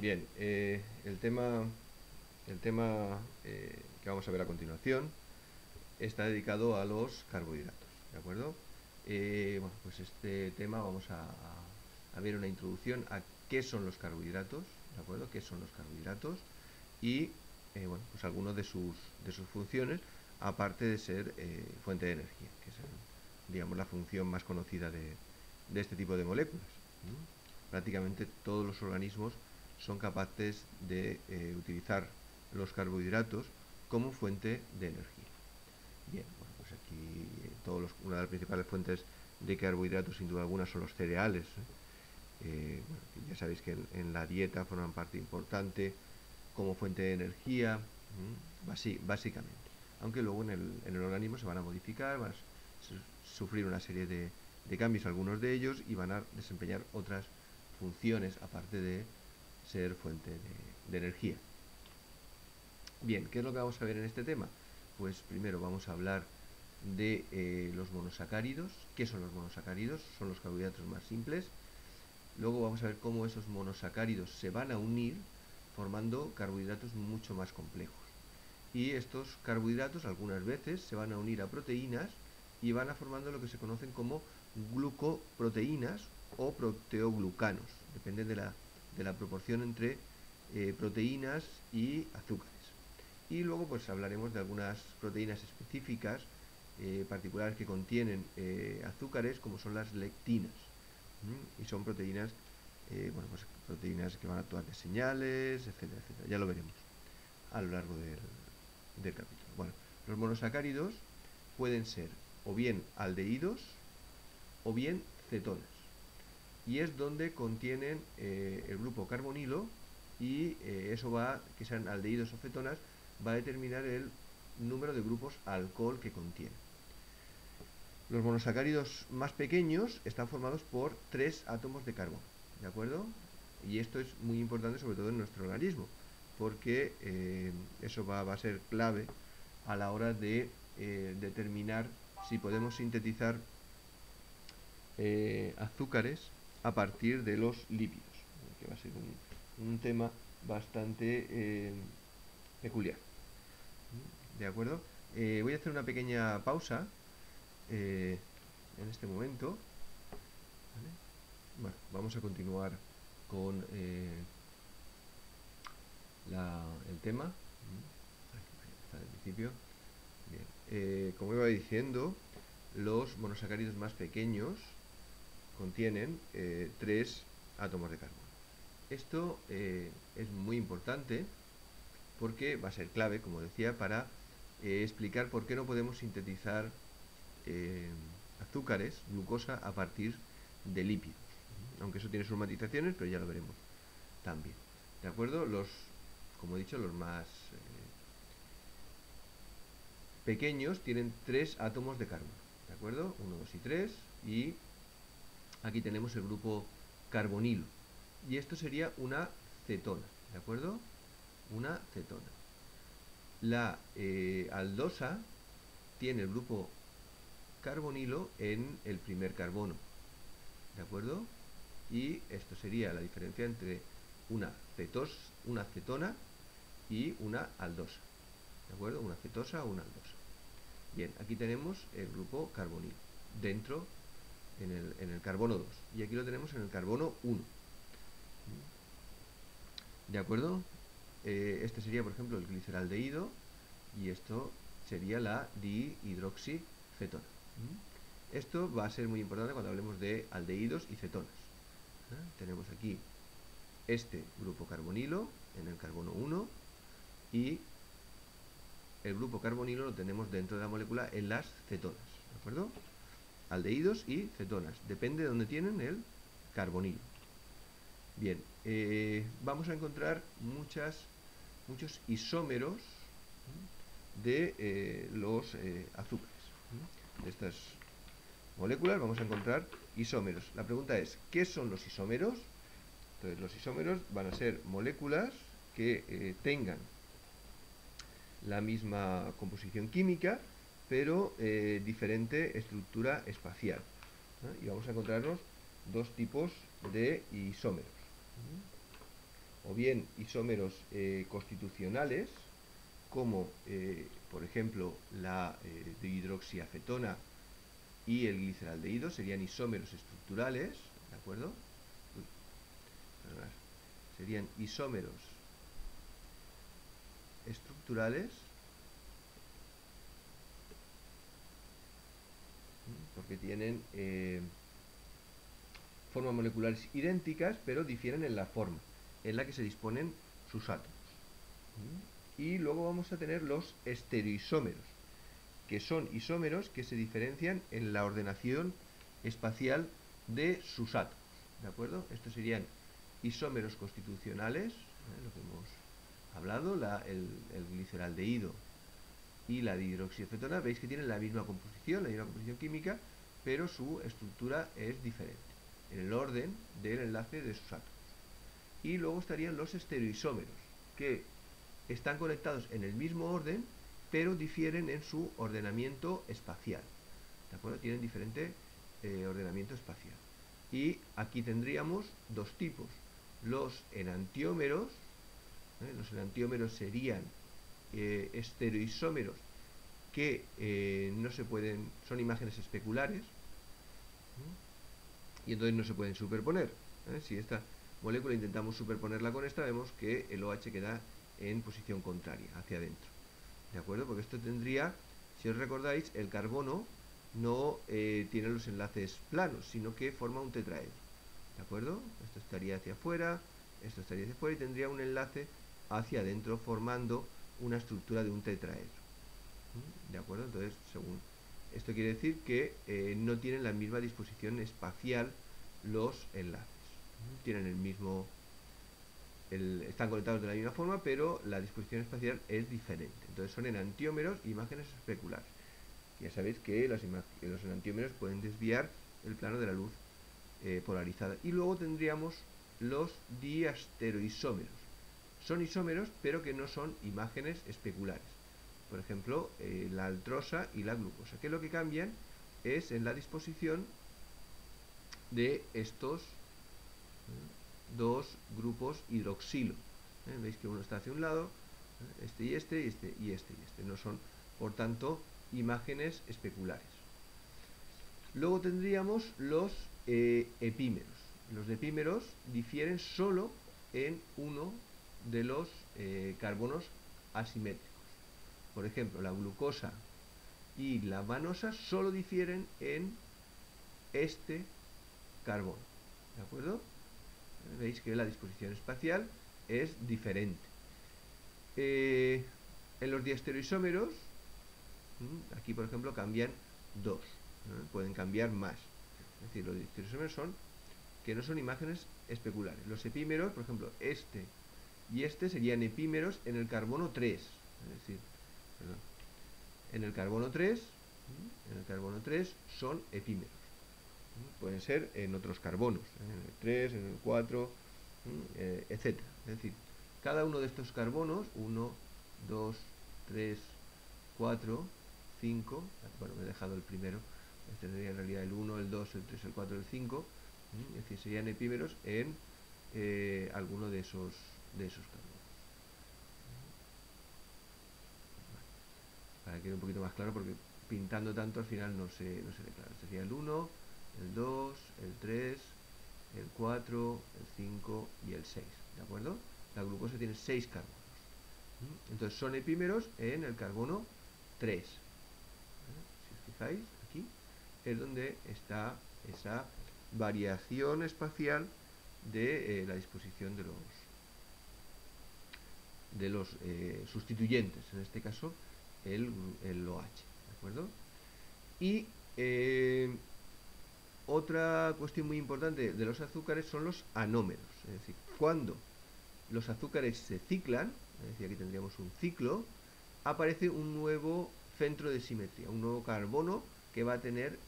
Bien, el tema que vamos a ver a continuación está dedicado a los carbohidratos, ¿de acuerdo? Bueno, pues este tema vamos a ver una introducción a qué son los carbohidratos, ¿de acuerdo? ¿Qué son los carbohidratos? Y, bueno, pues algunas de sus funciones, aparte de ser fuente de energía, que es, digamos, la función más conocida de este tipo de moléculas. Prácticamente todos los organismos son capaces de utilizar los carbohidratos como fuente de energía. Bien, bueno, pues aquí una de las principales fuentes de carbohidratos, sin duda alguna, son los cereales. Bueno, ya sabéis que en la dieta forman parte importante como fuente de energía, básicamente. Aunque luego en el organismo se van a modificar, van a sufrir una serie de cambios, algunos de ellos, y van a desempeñar otras funciones aparte de ser fuente de energía. Bien, ¿qué es lo que vamos a ver en este tema? Pues primero vamos a hablar de los monosacáridos. ¿Qué son los monosacáridos? Son los carbohidratos más simples. Luego vamos a ver cómo esos monosacáridos se van a unir formando carbohidratos mucho más complejos. Y estos carbohidratos algunas veces se van a unir a proteínas y van a formando lo que se conocen como glucoproteínas o proteoglucanos. Depende de la proporción entre proteínas y azúcares. Y luego pues hablaremos de algunas proteínas específicas particulares que contienen azúcares, como son las lectinas. Y son proteínas, bueno, pues proteínas que van a actuar de señales, etcétera, etcétera. Ya lo veremos a lo largo del capítulo. Bueno, los monosacáridos pueden ser o bien aldehídos o bien cetonas. Y es donde contienen el grupo carbonilo, y eso va, que sean aldehídos o cetonas, va a determinar el número de grupos alcohol que contiene. Los monosacáridos más pequeños están formados por 3 átomos de carbono, ¿de acuerdo? Y esto es muy importante, sobre todo en nuestro organismo, porque eso va a ser clave a la hora de determinar si podemos sintetizar azúcares a partir de los lípidos, que va a ser un tema bastante peculiar. ¿De acuerdo? Voy a hacer una pequeña pausa en este momento. ¿Vale? Bueno, vamos a continuar con el tema. Aquí está el principio. Bien. Como iba diciendo, los monosacáridos más pequeños contienen 3 átomos de carbono. Esto es muy importante porque va a ser clave, como decía, para explicar por qué no podemos sintetizar azúcares, glucosa, a partir de lípidos. Aunque eso tiene sus matizaciones, pero ya lo veremos también. ¿De acuerdo? Como he dicho, los más pequeños tienen 3 átomos de carbono. ¿De acuerdo? 1, 2 y 3. Y aquí tenemos el grupo carbonilo. Y esto sería una cetona. ¿De acuerdo? Una cetona. La aldosa tiene el grupo carbonilo en el primer carbono. ¿De acuerdo? Y esto sería la diferencia entre una cetona y una aldosa. ¿De acuerdo? Una cetosa o una aldosa. Bien, aquí tenemos el grupo carbonilo dentro en el carbono 2. Y aquí lo tenemos en el carbono 1. ¿De acuerdo? Este sería, por ejemplo, el gliceraldehído, y esto sería la dihidroxicetona. Esto va a ser muy importante cuando hablemos de aldehídos y cetonas. Tenemos aquí este grupo carbonilo en el carbono 1, y el grupo carbonilo lo tenemos dentro de la molécula en las cetonas. ¿De acuerdo? Aldehídos y cetonas. Depende de dónde tienen el carbonilo. Bien, vamos a encontrar muchos isómeros de los azúcares. De estas moléculas vamos a encontrar isómeros. La pregunta es, ¿qué son los isómeros? Entonces, los isómeros van a ser moléculas que tengan la misma composición química, pero diferente estructura espacial. Y vamos a encontrarnos dos tipos de isómeros. O bien isómeros constitucionales, como por ejemplo la dihidroxiacetona y el gliceraldehído, serían isómeros estructurales, ¿de acuerdo? Uy, perdonad. Serían isómeros estructurales, porque tienen formas moleculares idénticas, pero difieren en la forma en la que se disponen sus átomos. Y luego vamos a tener los estereoisómeros, que son isómeros que se diferencian en la ordenación espacial de sus átomos, ¿de acuerdo? Estos serían isómeros constitucionales, lo que hemos hablado, el gliceraldehído y la dihidroxiacetona. Veis que tienen la misma composición química, pero su estructura es diferente en el orden del enlace de sus átomos. Y luego estarían los estereoisómeros, que están conectados en el mismo orden, pero difieren en su ordenamiento espacial, ¿de acuerdo? Tienen diferente ordenamiento espacial. Y aquí tendríamos dos tipos: los enantiómeros. Los enantiómeros serían estereoisómeros que no se pueden, son imágenes especulares, y entonces no se pueden superponer. Si esta molécula intentamos superponerla con esta, vemos que el OH queda en posición contraria, hacia adentro, ¿de acuerdo? Porque esto tendría, si os recordáis, el carbono no tiene los enlaces planos, sino que forma un tetraedro, ¿de acuerdo? Esto estaría hacia afuera, esto estaría hacia afuera, y tendría un enlace hacia adentro, formando una estructura de un tetraedro, ¿de acuerdo? Entonces, según esto quiere decir que no tienen la misma disposición espacial los enlaces. Tienen el mismo, están conectados de la misma forma, pero la disposición espacial es diferente. Entonces son enantiómeros, imágenes especulares. Ya sabéis que los enantiómeros pueden desviar el plano de la luz polarizada. Y luego tendríamos los diastereoisómeros. Son isómeros, pero que no son imágenes especulares. Por ejemplo, la altrosa y la glucosa, que lo que cambian es en la disposición de estos dos grupos hidroxilo. Veis que uno está hacia un lado, este y este, y este y este y este. No son, por tanto, imágenes especulares. Luego tendríamos los epímeros. Los epímeros difieren solo en uno de los carbonos asimétricos. Por ejemplo, la glucosa y la manosa solo difieren en este carbono, ¿de acuerdo? Veis que la disposición espacial es diferente. En los diastereoisómeros, aquí por ejemplo cambian dos, pueden cambiar más. Es decir, los diastereoisómeros son que no son imágenes especulares. Los epímeros, por ejemplo, este y este serían epímeros en el carbono 3, es decir, perdón, en el carbono 3 son epímeros. Pueden ser en otros carbonos, en el 3, en el 4, etc. Es decir, cada uno de estos carbonos, 1, 2, 3, 4, 5, bueno, me he dejado el primero, este sería en realidad el 1, el 2, el 3, el 4, el 5, es decir, serían epímeros en alguno de esos carbonos. Para que quede un poquito más claro, porque pintando tanto al final no se ve claro. Este sería el 1, el 2, el 3, el 4, el 5 y el 6, ¿de acuerdo? La glucosa tiene 6 carbonos. Entonces son epímeros en el carbono 3. Si os fijáis, aquí es donde está esa variación espacial de la disposición de los sustituyentes, en este caso el OH, ¿de acuerdo? Y otra cuestión muy importante de los azúcares son los anómeros, es decir, cuando los azúcares se ciclan, es decir, aquí tendríamos un ciclo, aparece un nuevo centro de simetría, un nuevo carbono que va a tener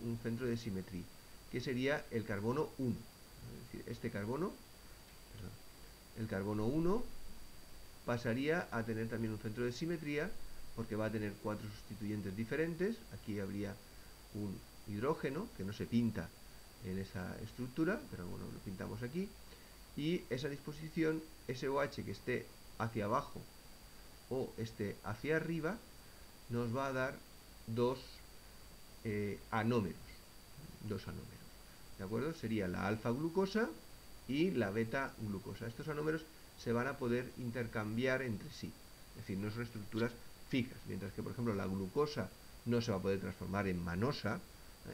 un centro de simetría, que sería el carbono 1. Es decir, este carbono, perdón, el carbono 1 pasaría a tener también un centro de simetría, porque va a tener 4 sustituyentes diferentes. Aquí habría un hidrógeno que no se pinta en esa estructura, pero bueno, lo pintamos aquí. y esa disposición, ese OH que esté hacia abajo o esté hacia arriba, nos va a dar dos anómeros. ¿De acuerdo? Sería la alfa-glucosa y la beta-glucosa. Estos anómeros se van a poder intercambiar entre sí. Es decir, no son estructuras fijas. Mientras que, por ejemplo, la glucosa no se va a poder transformar en manosa,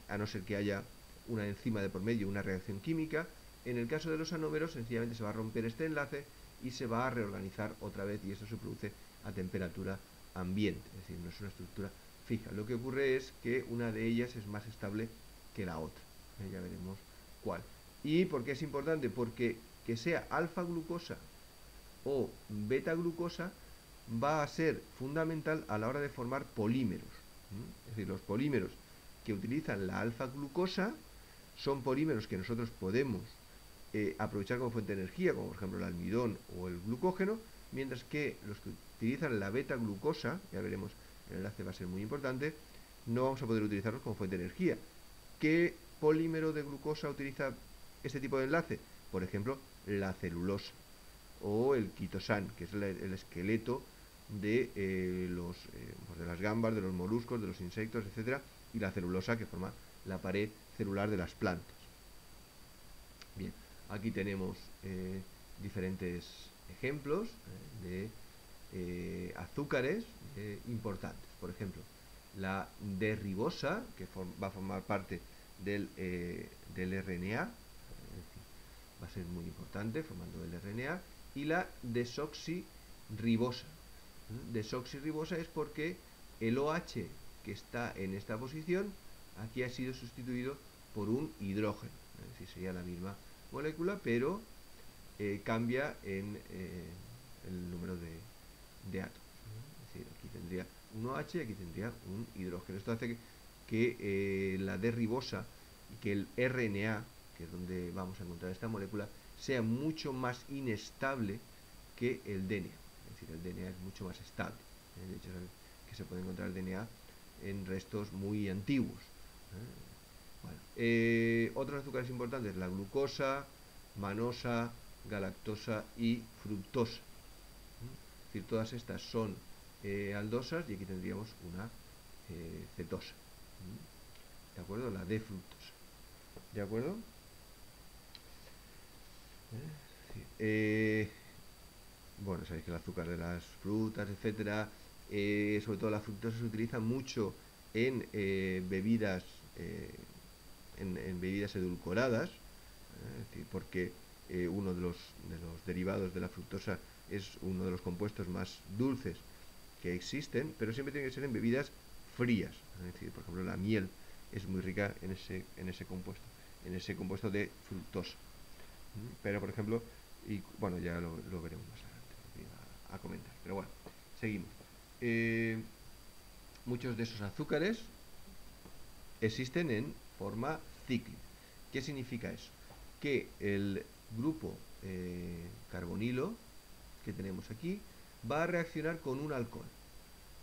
a no ser que haya una enzima de por medio, una reacción química. En el caso de los anómeros, sencillamente se va a romper este enlace y se va a reorganizar otra vez, y eso se produce a temperatura ambiente. Es decir, no es una estructura fija. Lo que ocurre es que una de ellas es más estable que la otra. Ya veremos cuál. ¿Y por qué es importante? Porque que sea alfa-glucosa o beta-glucosa va a ser fundamental a la hora de formar polímeros. Es decir, los polímeros que utilizan la alfa-glucosa son polímeros que nosotros podemos aprovechar como fuente de energía, como por ejemplo el almidón o el glucógeno, mientras que los que utilizan la beta-glucosa, ya veremos, el enlace va a ser muy importante, no vamos a poder utilizarlos como fuente de energía. ¿Qué polímero de glucosa utiliza este tipo de enlace? Por ejemplo, la celulosa o el quitosan, que es el esqueleto de, de las gambas, de los moluscos, de los insectos, etcétera, y la celulosa, que forma la pared celular de las plantas. Bien, aquí tenemos diferentes ejemplos de azúcares importantes. Por ejemplo, la D-ribosa, que va a formar parte del RNA, va a ser muy importante formando el RNA, y la desoxirribosa. Desoxirribosa es porque el OH que está en esta posición aquí ha sido sustituido por un hidrógeno. Es decir, sería la misma molécula, pero cambia en el número de átomos. Es decir, aquí tendría un OH y aquí tendría un hidrógeno. Esto hace que la D-ribosa y que el RNA, que es donde vamos a encontrar esta molécula, sea mucho más inestable que el DNA. Es decir, el DNA es mucho más estable. De hecho, es que se puede encontrar el DNA en restos muy antiguos. Bueno, otros azúcares importantes, la glucosa, manosa, galactosa y fructosa. Es decir, todas estas son aldosas y aquí tendríamos una cetosa. ¿De acuerdo? La D-fructosa. ¿De acuerdo? Bueno, sabéis que el azúcar de las frutas, etcétera, sobre todo la fructosa, se utiliza mucho en bebidas en bebidas edulcoradas, es decir, porque uno de los derivados de la fructosa es uno de los compuestos más dulces que existen, pero siempre tiene que ser en bebidas frías. Es decir, por ejemplo, la miel es muy rica en ese compuesto de fructosa. Pero, por ejemplo, y bueno, ya lo veremos más adelante, a comentar. Pero bueno, seguimos. Muchos de esos azúcares existen en forma cíclica. ¿Qué significa eso? Que el grupo carbonilo que tenemos aquí va a reaccionar con un alcohol,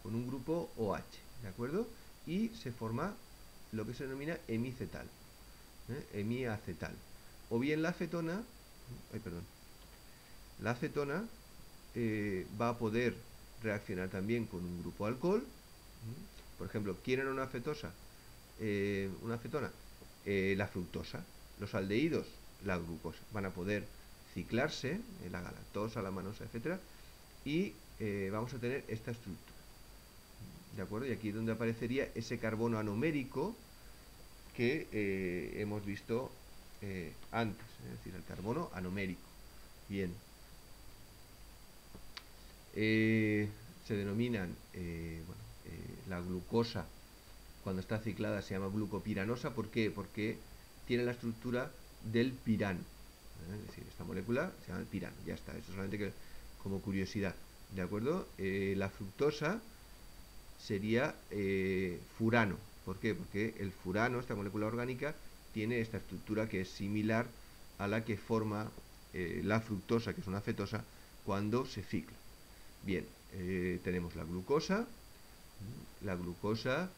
con un grupo OH, ¿de acuerdo? Y se forma lo que se denomina hemicetal, hemiacetal. O bien la acetona, la acetona va a poder reaccionar también con un grupo alcohol. Por ejemplo, ¿quién era una acetona? La fructosa. Los aldehídos, la glucosa. Van a poder ciclarse, la galactosa, la manosa, etcétera, y vamos a tener esta estructura. ¿De acuerdo? Y aquí es donde aparecería ese carbono anomérico que hemos visto antes, es decir, el carbono anomérico. Bien. Se denominan, la glucosa, cuando está ciclada, se llama glucopiranosa. ¿Por qué? Porque tiene la estructura del pirano. Es decir, esta molécula se llama el pirano. Ya está, eso solamente como curiosidad. ¿De acuerdo? La fructosa sería furano. ¿Por qué? Porque el furano, esta molécula orgánica, tiene esta estructura que es similar a la que forma la fructosa, que es una cetosa, cuando se cicla. Bien, tenemos la glucosa. La glucosa,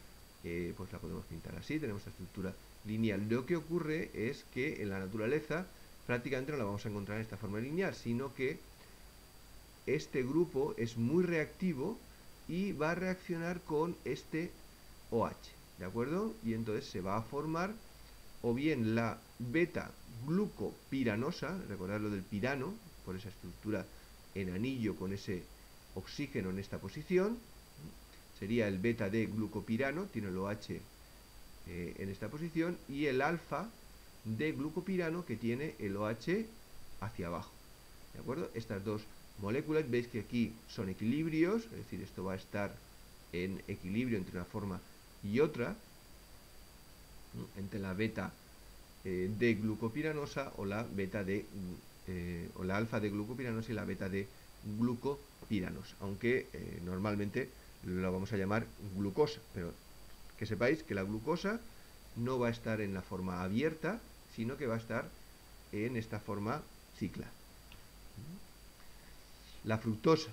pues la podemos pintar así, tenemos esta estructura lineal. Lo que ocurre es que en la naturaleza prácticamente no la vamos a encontrar en esta forma lineal, sino que este grupo es muy reactivo y va a reaccionar con este OH, ¿de acuerdo? Y entonces se va a formar o bien la beta-glucopiranosa, recordad lo del pirano, por esa estructura en anillo con ese oxígeno en esta posición, sería el beta-D-glucopirano, tiene el OH en esta posición, y el alfa-D-glucopirano que tiene el OH hacia abajo, ¿de acuerdo? Estas dos moléculas, veis que aquí son equilibrios, es decir, esto va a estar en equilibrio entre una forma y otra, entre la beta de glucopiranosa o la beta de o la alfa de glucopiranosa y la beta de glucopiranosa, aunque normalmente lo vamos a llamar glucosa, pero que sepáis que la glucosa no va a estar en la forma abierta, sino que va a estar en esta forma ciclar. La fructosa.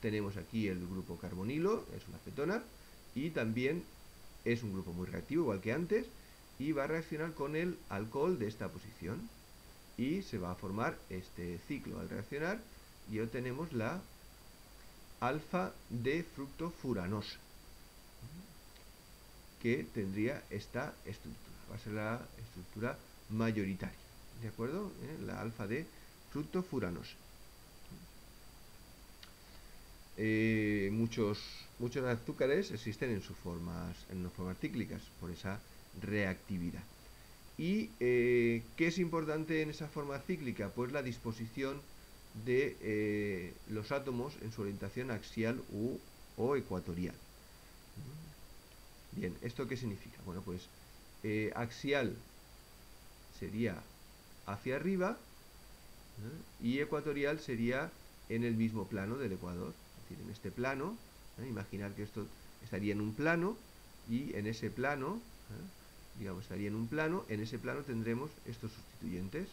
Tenemos aquí el grupo carbonilo, es una cetona, y también es un grupo muy reactivo, igual que antes, y va a reaccionar con el alcohol de esta posición. Y se va a formar este ciclo al reaccionar, y obtenemos la alfa de fructofuranosa, que tendría esta estructura. Va a ser la estructura mayoritaria, ¿de acuerdo? La alfa de fructofuranosa. Muchos azúcares existen en sus formas cíclicas por esa reactividad. ¿Y qué es importante en esa forma cíclica? Pues la disposición de los átomos en su orientación axial o ecuatorial. Bien, ¿esto qué significa? Bueno, pues axial sería hacia arriba, y ecuatorial sería en el mismo plano del ecuador. Es decir, en este plano, imaginar que esto estaría en un plano, y en ese plano, digamos, estaría en un plano, en ese plano tendremos estos sustituyentes.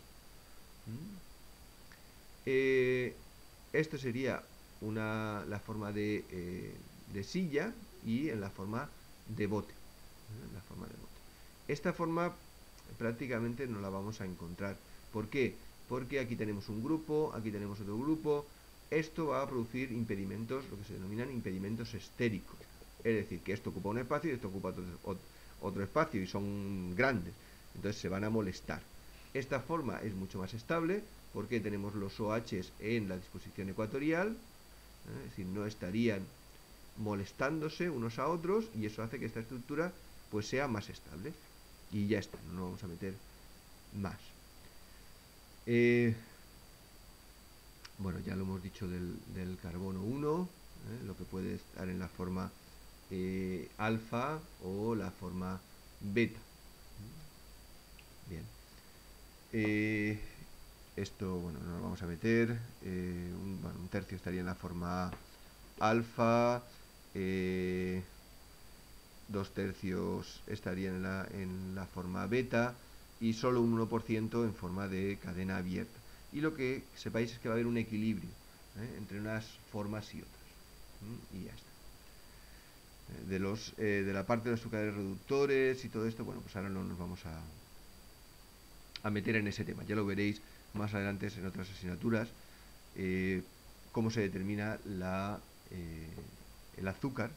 Esto sería la forma de silla, y en la forma de bote. Esta forma prácticamente no la vamos a encontrar. ¿Por qué? Porque aquí tenemos un grupo, aquí tenemos otro grupo. Esto va a producir impedimentos, lo que se denominan impedimentos estéricos. Es decir, que esto ocupa un espacio y esto ocupa otro espacio, y son grandes. Entonces se van a molestar. Esta forma es mucho más estable porque tenemos los OHs en la disposición ecuatorial, es decir, no estarían molestándose unos a otros, y eso hace que esta estructura pues sea más estable. Y ya está, no vamos a meter más. Bueno, ya lo hemos dicho del carbono 1, lo que puede estar en la forma alfa o la forma beta. Bien. Esto, bueno, no lo vamos a meter. Un tercio estaría en la forma alfa, 2/3 estarían en la forma beta, y solo un 1% en forma de cadena abierta. Y lo que sepáis es que va a haber un equilibrio entre unas formas y otras. Y ya está. De la parte de los azúcares reductores y todo esto, bueno, pues ahora no nos vamos a meter en ese tema. Ya lo veréis más adelante en otras asignaturas, cómo se determina el azúcar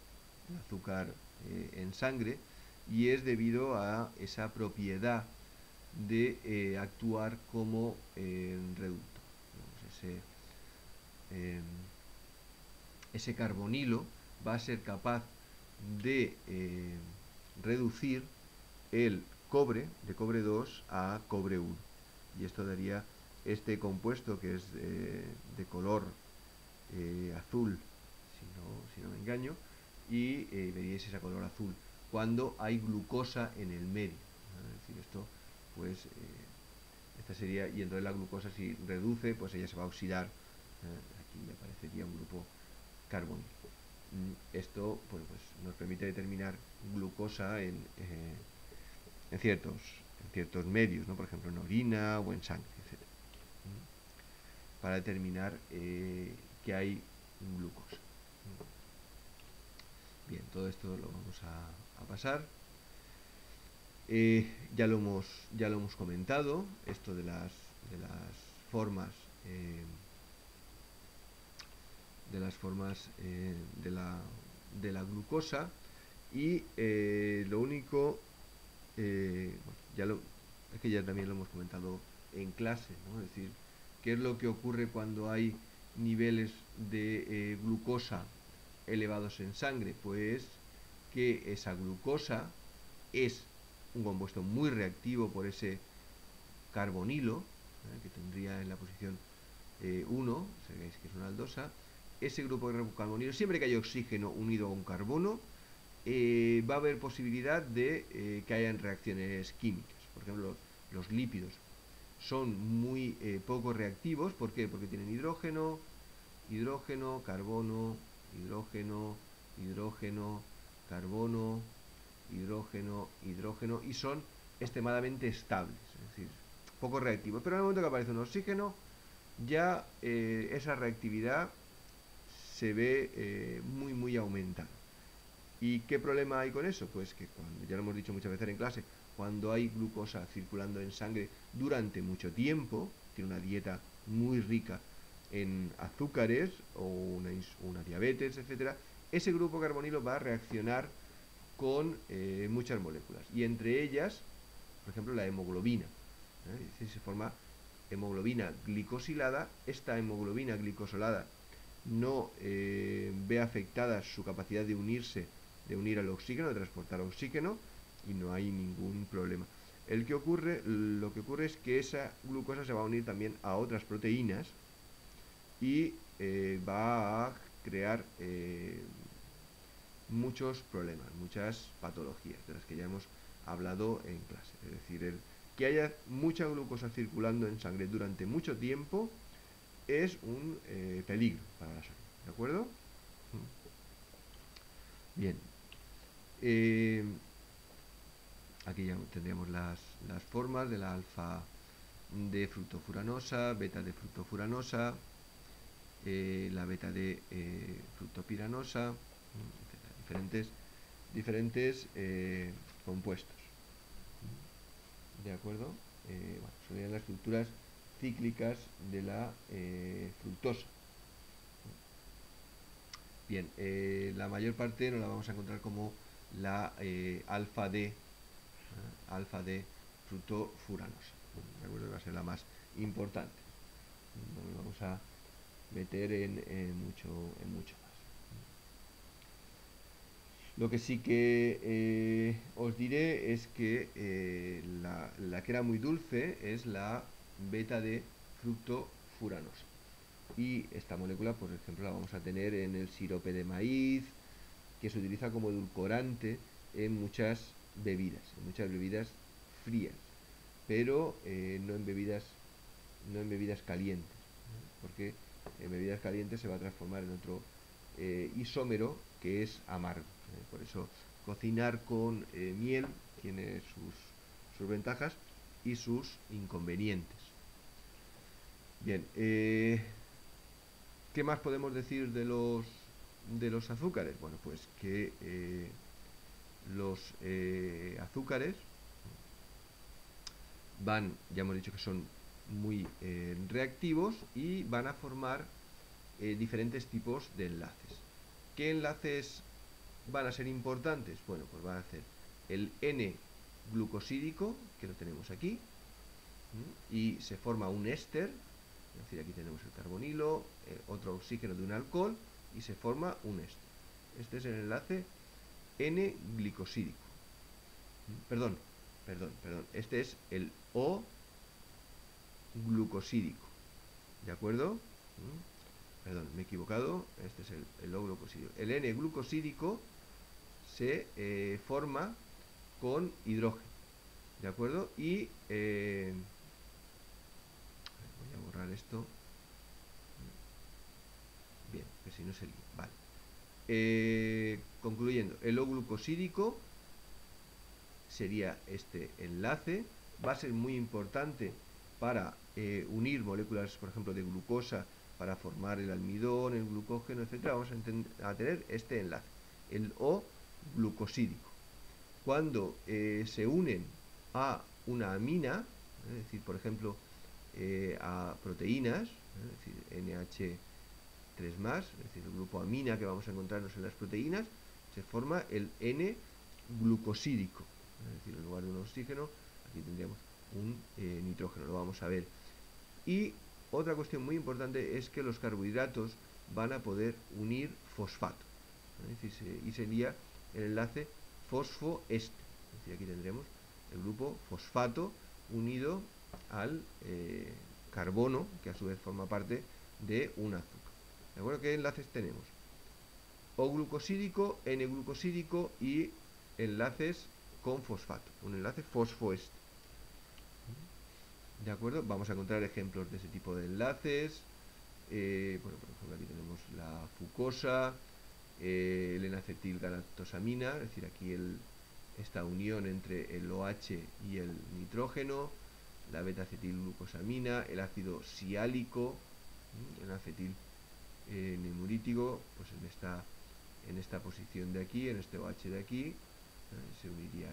en sangre, y es debido a esa propiedad de actuar como reducto. Ese carbonilo va a ser capaz de reducir el cobre de cobre 2 a cobre 1, y esto daría este compuesto que es de color azul, si no me engaño, y veríais ese color azul cuando hay glucosa en el medio. Es decir, esto pues esta sería, y entonces la glucosa, si reduce, pues ella se va a oxidar. Aquí aparecería un grupo carbónico. Esto pues nos permite determinar glucosa en ciertos medios, ¿no? Por ejemplo en orina o en sangre, etc. Para determinar que hay glucosa. Bien, todo esto lo vamos a pasar. Ya lo hemos comentado, esto de las formas de la glucosa, y lo único, es que ya también lo hemos comentado en clase, ¿no? Es decir, ¿qué es lo que ocurre cuando hay niveles de glucosa elevados en sangre? Pues que esa glucosa es un compuesto muy reactivo por ese carbonilo, que tendría en la posición 1, sabéis que es una aldosa. Ese grupo de carbonilo, siempre que haya oxígeno unido a un carbono, va a haber posibilidad de que hayan reacciones químicas. Por ejemplo, los lípidos son muy poco reactivos. ¿Por qué? Porque tienen hidrógeno, hidrógeno, carbono, hidrógeno, hidrógeno, carbono, hidrógeno, hidrógeno, y son extremadamente estables, es decir, poco reactivos. Pero en el momento que aparece un oxígeno, ya esa reactividad se ve muy aumentada. ¿Y qué problema hay con eso? Pues que, ya lo hemos dicho muchas veces en clase, cuando hay glucosa circulando en sangre durante mucho tiempo, tiene una dieta muy rica en azúcares o una diabetes, etcétera, ese grupo carbonilo va a reaccionar con muchas moléculas, y entre ellas, por ejemplo, la hemoglobina. Es decir, se forma hemoglobina glicosilada. Esta hemoglobina glicosilada no ve afectada su capacidad de unir al oxígeno, de transportar oxígeno, y no hay ningún problema. Lo que ocurre es que esa glucosa se va a unir también a otras proteínas y va a crear muchos problemas, muchas patologías de las que ya hemos hablado en clase. Es decir, que haya mucha glucosa circulando en sangre durante mucho tiempo es un peligro para la salud, ¿de acuerdo? Bien. Aquí ya tendríamos las formas de la alfa de fructofuranosa, beta de fructofuranosa, la beta de fructopiranosa, etc. Diferentes compuestos. ¿De acuerdo? Bueno, serían las estructuras cíclicas de la fructosa. Bien, la mayor parte nos la vamos a encontrar como la alfa de fructofuranosa. ¿De acuerdo? Va a ser la más importante. Nos vamos a meter en mucho más. Lo que sí que os diré es que la que era muy dulce es la beta de fructofuranosa. Y esta molécula, por ejemplo, la vamos a tener en el sirope de maíz, que se utiliza como edulcorante en muchas bebidas frías, pero no en bebidas calientes, porque en bebidas calientes se va a transformar en otro isómero que es amargo. Por eso cocinar con miel tiene sus ventajas y sus inconvenientes. Bien, ¿qué más podemos decir de los azúcares? Bueno, pues que los azúcares ya hemos dicho que son muy reactivos y van a formar diferentes tipos de enlaces. ¿Qué enlaces van a ser importantes? Bueno, pues van a ser el N-glucosídico, que lo tenemos aquí, y se forma un éster, es decir, aquí tenemos el carbonilo, otro oxígeno de un alcohol, y se forma un éster. Este es el enlace N-glicosídico. Perdón, este es el O-glucosídico, ¿de acuerdo? Perdón, me he equivocado, este es el O-glucosídico. El N-glucosídico se forma con hidrógeno, ¿de acuerdo? Y voy a borrar esto. Bien, que si no se lía. Vale. Concluyendo, el O-glucosídico sería este enlace. Va a ser muy importante para unir moléculas, por ejemplo, de glucosa, para formar el almidón, el glucógeno, etcétera. Vamos a tener este enlace, el O-glucosídico. Cuando se unen a una amina, es decir, por ejemplo, a proteínas, es decir, NH3+, es decir, el grupo amina que vamos a encontrarnos en las proteínas, se forma el N-glucosídico, es decir, en lugar de un oxígeno, aquí tendríamos un nitrógeno, lo vamos a ver. Y otra cuestión muy importante es que los carbohidratos van a poder unir fosfato, y sería el enlace fosfoeste, es decir, aquí tendremos el grupo fosfato unido al carbono, que a su vez forma parte de un azúcar. ¿De acuerdo? ¿Qué enlaces tenemos? O-glucosídico, N-glucosídico y enlaces con fosfato, un enlace fosfoeste. ¿De acuerdo? Vamos a encontrar ejemplos de ese tipo de enlaces. Bueno, por ejemplo, aquí tenemos la fucosa, el N-acetilgalactosamina, es decir, aquí esta unión entre el OH y el nitrógeno, la beta-acetilglucosamina, el ácido siálico, el acetil neumurítico, pues en esta posición de aquí, en este OH de aquí, se uniría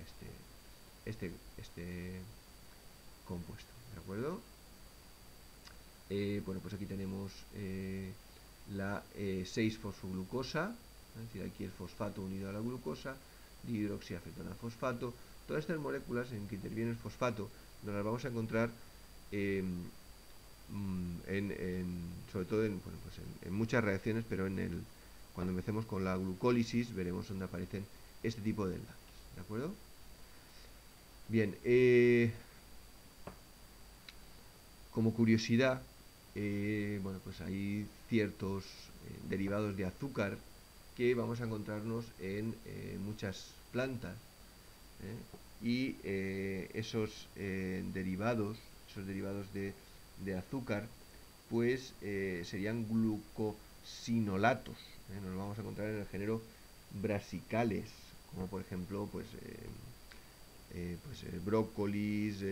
este compuesto, ¿de acuerdo? Bueno, pues aquí tenemos la 6-fosfoglucosa, es decir, aquí el fosfato unido a la glucosa, dihidroxiafetonafosfato. Todas estas moléculas en que interviene el fosfato nos las vamos a encontrar sobre todo bueno, pues en muchas reacciones, pero cuando empecemos con la glucólisis veremos dónde aparecen este tipo de enlaces, ¿de acuerdo? Bien, como curiosidad, bueno, pues hay ciertos derivados de azúcar que vamos a encontrarnos en muchas plantas, y esos derivados de azúcar, pues serían glucosinolatos, nos los vamos a encontrar en el género Brassicales, como por ejemplo pues brócolis,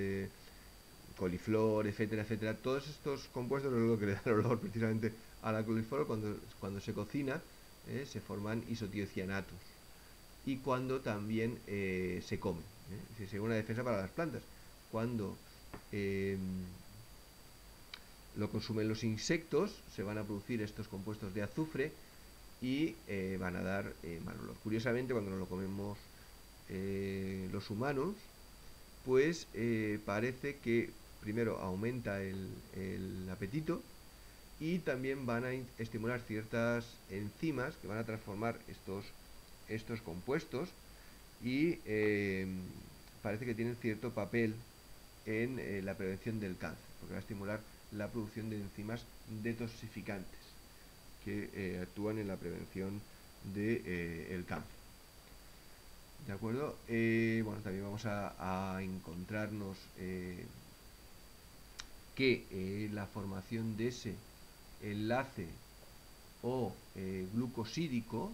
coliflor, etcétera, etcétera. Todos estos compuestos es lo que le da el olor precisamente a la coliflor. Cuando se cocina, se forman isotiocianatos, y cuando también se come, es una defensa para las plantas. Cuando lo consumen los insectos, se van a producir estos compuestos de azufre y van a dar mal olor. Curiosamente, cuando nos lo comemos los humanos, pues parece que primero aumenta el apetito, y también van a estimular ciertas enzimas que van a transformar estos compuestos, y parece que tienen cierto papel en la prevención del cáncer, porque va a estimular la producción de enzimas detoxificantes que actúan en la prevención del cáncer. ¿De acuerdo? Bueno, también vamos a encontrarnos que la formación de ese enlace o glucosídico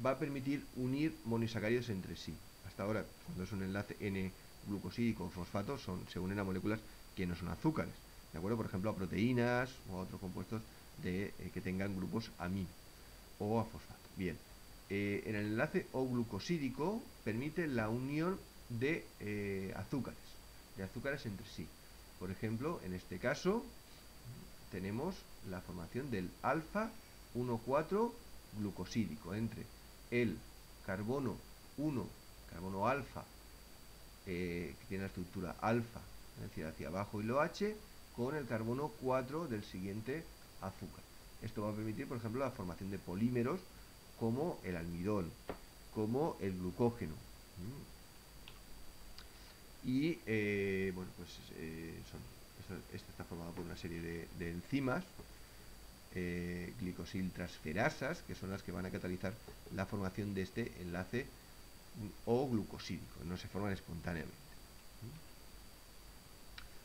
va a permitir unir monosacáridos entre sí. Hasta ahora, cuando es un enlace N-glucosídico o fosfato, se unen a moléculas que no son azúcares, ¿de acuerdo? Por ejemplo, a proteínas o a otros compuestos que tengan grupos amino o a fosfato. Bien, en el enlace O-glucosídico permite la unión de azúcares entre sí. Por ejemplo, en este caso tenemos la formación del alfa 1,4 glucosídico entre el carbono 1, carbono alfa, que tiene la estructura alfa, es decir, hacia abajo y lo H, con el carbono 4 del siguiente azúcar. Esto va a permitir, por ejemplo, la formación de polímeros como el almidón, como el glucógeno. Y bueno, pues esto está formado por una serie de enzimas, glicosiltransferasas, que son las que van a catalizar la formación de este enlace O glucosídico, no se forman espontáneamente.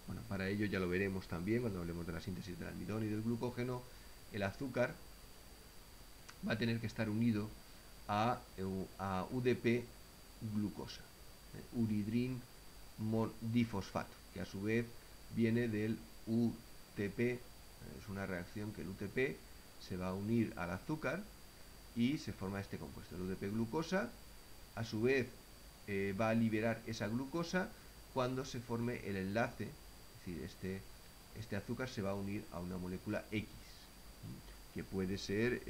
Bueno, para ello ya lo veremos también cuando hablemos de la síntesis del almidón y del glucógeno. El azúcar va a tener que estar unido a UDP glucosa, uridrin difosfato, que a su vez viene del UTP. Es una reacción que el UTP se va a unir al azúcar y se forma este compuesto, el UDP glucosa. A su vez va a liberar esa glucosa cuando se forme el enlace, es decir, este azúcar se va a unir a una molécula X, que puede ser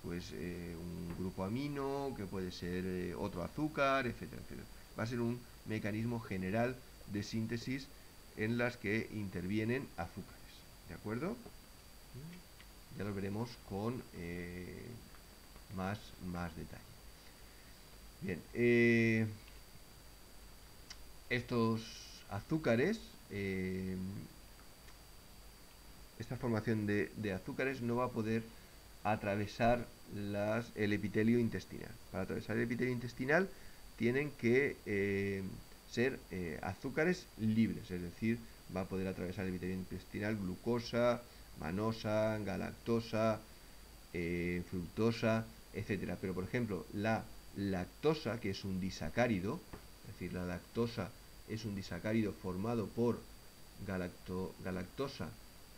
un grupo amino, que puede ser otro azúcar, etcétera, etcétera. Va a ser un mecanismo general de síntesis en las que intervienen azúcares, ¿de acuerdo? Ya lo veremos con más detalle. Bien, estos azúcares, esta formación de azúcares no va a poder atravesar el epitelio intestinal. Para atravesar el epitelio intestinal tienen que ser azúcares libres, es decir, va a poder atravesar el epitelio intestinal glucosa, manosa, galactosa, fructosa, etcétera. Pero, por ejemplo, la lactosa, que es un disacárido, es decir, la lactosa es un disacárido formado por galactosa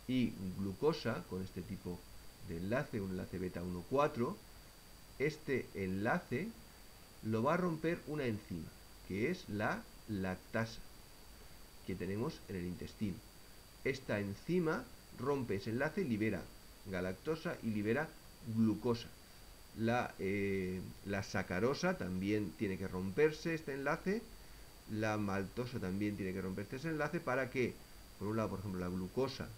y glucosa, con este tipo de enlace, un enlace beta 1,4, este enlace lo va a romper una enzima, que es la lactasa, que tenemos en el intestino. Esta enzima rompe ese enlace y libera galactosa y libera glucosa. La sacarosa también tiene que romperse este enlace, la maltosa también tiene que romperse ese enlace para que, por un lado, por ejemplo, la glucosa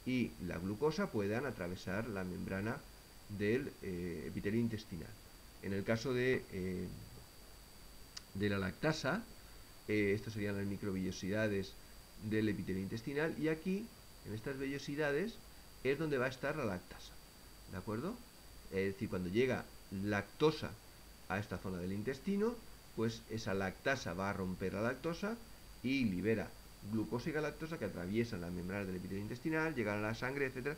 y la glucosa puedan atravesar la membrana del epitelio intestinal. En el caso de la lactasa, estas serían las microvellosidades del epitelio intestinal, y aquí, en estas vellosidades, es donde va a estar la lactasa, ¿de acuerdo? Es decir, cuando llega lactosa a esta zona del intestino, pues esa lactasa va a romper la lactosa y libera glucosa y galactosa que atraviesan las membranas del epitelio intestinal, llegan a la sangre, etcétera,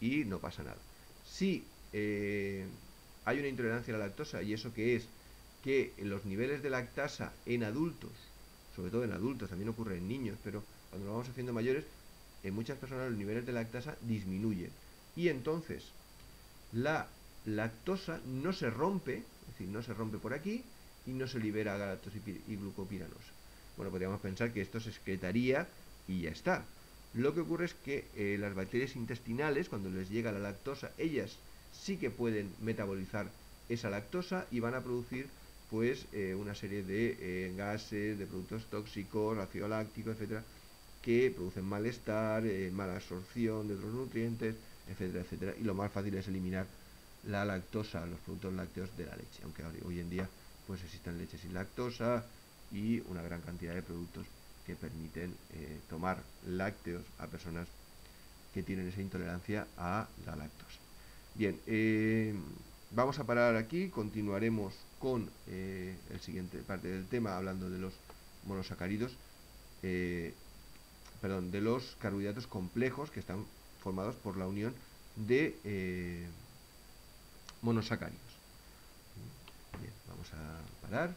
y no pasa nada. Si hay una intolerancia a la lactosa, ¿y eso qué es? Que los niveles de lactasa en adultos, sobre todo en adultos, también ocurre en niños, pero cuando nos vamos haciendo mayores, en muchas personas los niveles de lactasa disminuyen. Y entonces la lactosa no se rompe, es decir, no se rompe por aquí y no se libera galactosa y glucopiranosa. Bueno, podríamos pensar que esto se excretaría y ya está. Lo que ocurre es que las bacterias intestinales, cuando les llega la lactosa, ellas sí que pueden metabolizar esa lactosa y van a producir pues una serie de gases, de productos tóxicos, ácido láctico, etcétera, que producen malestar, mala absorción de otros nutrientes, etcétera, etcétera. Y lo más fácil es eliminar la lactosa, los productos lácteos de la leche, aunque hoy en día pues existen leches sin lactosa y una gran cantidad de productos que permiten tomar lácteos a personas que tienen esa intolerancia a la lactosa. Bien, vamos a parar aquí, continuaremos con el siguiente parte del tema, hablando de los monosacáridos, de los carbohidratos complejos que están formados por la unión de monosacáridos. Bien, vamos a parar.